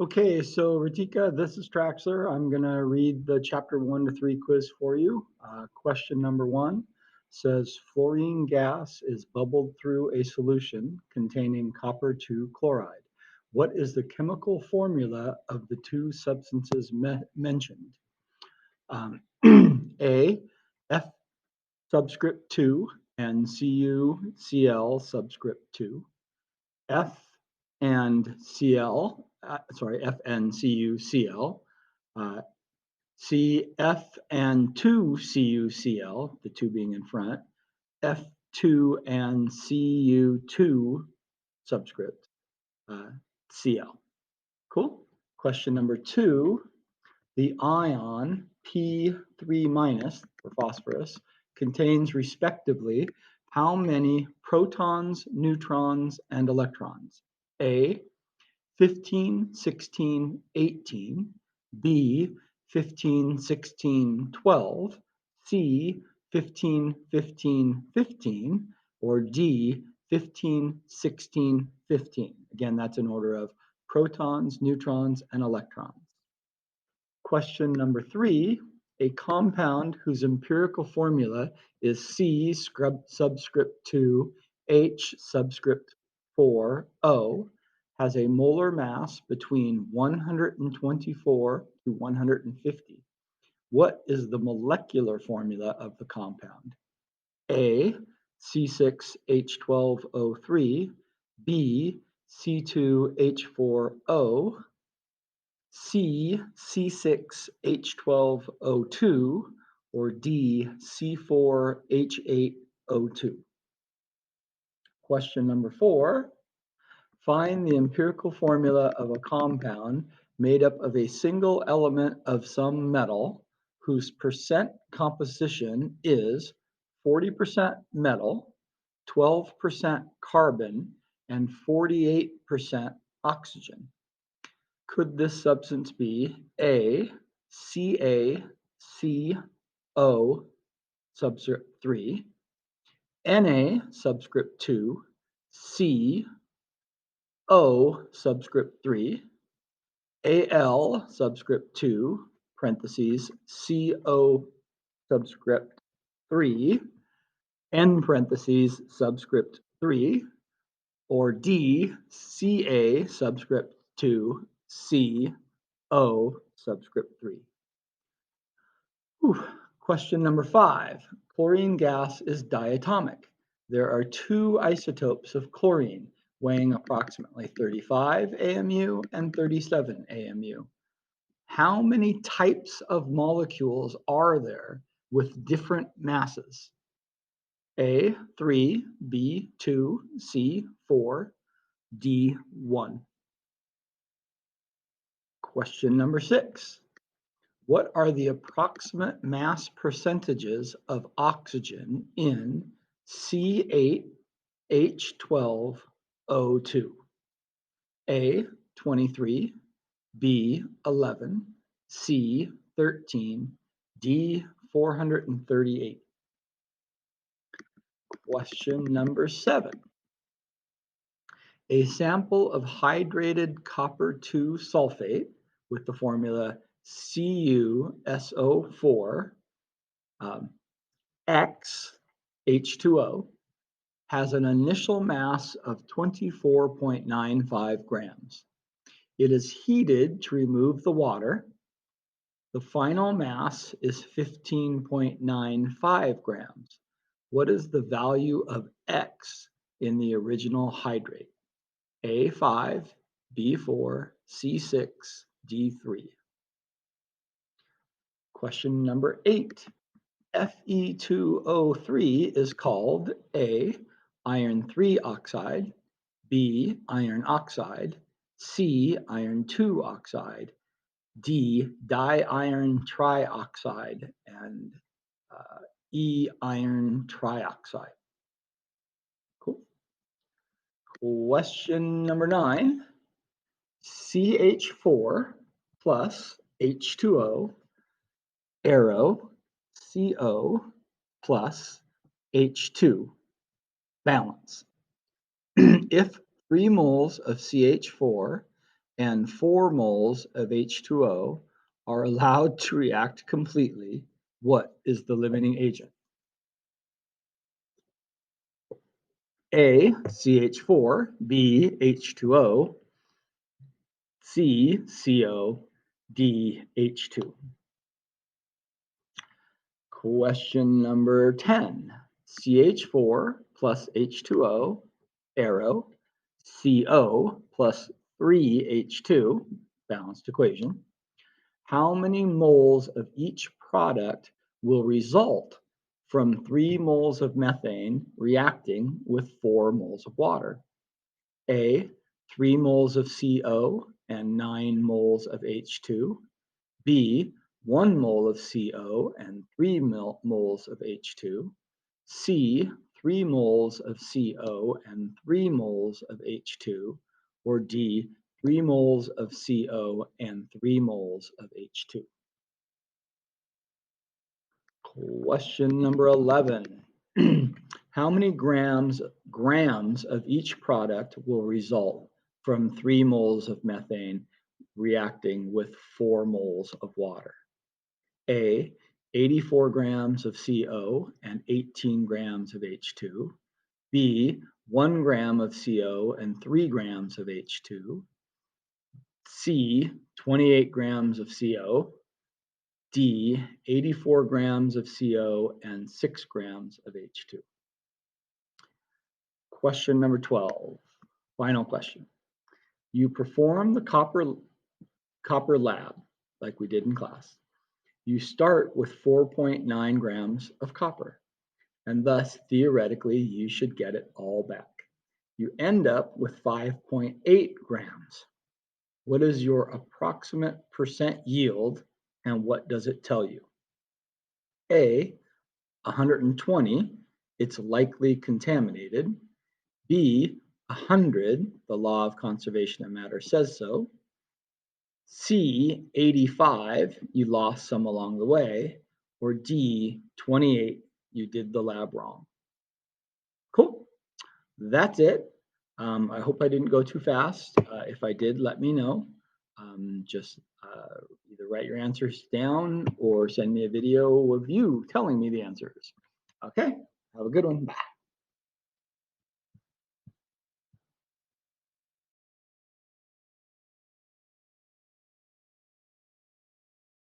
Okay, so Ritika, this is Traxler. I'm going to read the chapter 1 to 3 quiz for you. Question number 1 says fluorine gas is bubbled through a solution containing copper 2 chloride. What is the chemical formula of the two substances mentioned? Um, A, F subscript 2 and CuCl subscript 2. F and Cl, FnCuCl, uh, Cf and 2CuCl, the 2 being in front, F2 and Cu2 subscript, Cl. Cool. Question number 2, the ion P3 minus for phosphorus contains respectively how many protons, neutrons, and electrons? A, 15, 16, 18, B, 15, 16, 12, C, 15, 15, 15, or D, 15, 16, 15. Again, that's in order of protons, neutrons, and electrons. Question number 3, a compound whose empirical formula is C subscript 2, H subscript 4, O, has a molar mass between 124 to 150. What is the molecular formula of the compound? A, C6H12O3, B, C2H4O, C, C6H12O2, or D, C4H8O2. Question number 4, find the empirical formula of a compound made up of a single element of some metal whose percent composition is 40% metal, 12% carbon, and 48% oxygen. Could this substance be A, CaCO subscript 3, Na subscript 2, CO subscript 3, Al subscript 2, parentheses, CO subscript 3, N parentheses subscript 3, or D, Ca subscript 2, CO subscript 3. Whew. Question number 5. Chlorine gas is diatomic. There are 2 isotopes of chlorine weighing approximately 35 AMU and 37 AMU. How many types of molecules are there with different masses? A, 3, B, 2, C, 4, D, 1. Question number 6. What are the approximate mass percentages of oxygen in C8H12O2? A, 23, B, 11, C, 13, D, 438. Question number 7. A sample of hydrated copper 2 sulfate with the formula CuSO4 X H2O has an initial mass of 24.95 grams. It is heated to remove the water. The final mass is 15.95 grams. What is the value of X in the original hydrate? A5, B4, C6, D3. Question number 8. Fe2O3 is called A, iron 3 oxide, B, iron oxide, C, iron 2 oxide, D, diiron trioxide, and E, iron trioxide. Cool. Question number 9. CH4 plus H2O arrow CO plus H2 balance. If 3 moles of CH4 and 4 moles of H2O are allowed to react completely, what is the limiting agent? A, CH4, B, H2O, C, CO, D, H2. Question number 10. CH4 plus H2O, arrow, CO plus 3H2, balanced equation. How many moles of each product will result from 3 moles of methane reacting with 4 moles of water? A, 3 moles of CO and 9 moles of H2. B, 1 mole of CO and 3 moles of H2. C, 3 moles of CO and 3 moles of H2. Or D, 3 moles of CO and 3 moles of H2. Question number 11. How many grams of each product will result from 3 moles of methane reacting with 4 moles of water? A, 84 grams of CO and 18 grams of H2. B, 1 gram of CO and 3 grams of H2. C, 28 grams of CO. D, 84 grams of CO and 6 grams of H2. Question number 12, final question. You perform the copper lab like we did in class. You start with 4.9 grams of copper, and thus theoretically you should get it all back. You end up with 5.8 grams. What is your approximate percent yield, and what does it tell you? A, 120, it's likely contaminated. B, 100, the law of conservation of matter says so. C, 85, you lost some along the way. Or D, 28, you did the lab wrong. Cool. That's it. I hope I didn't go too fast. If I did, let me know. Just either write your answers down or send me a video of you telling me the answers. Okay, have a good one. Bye.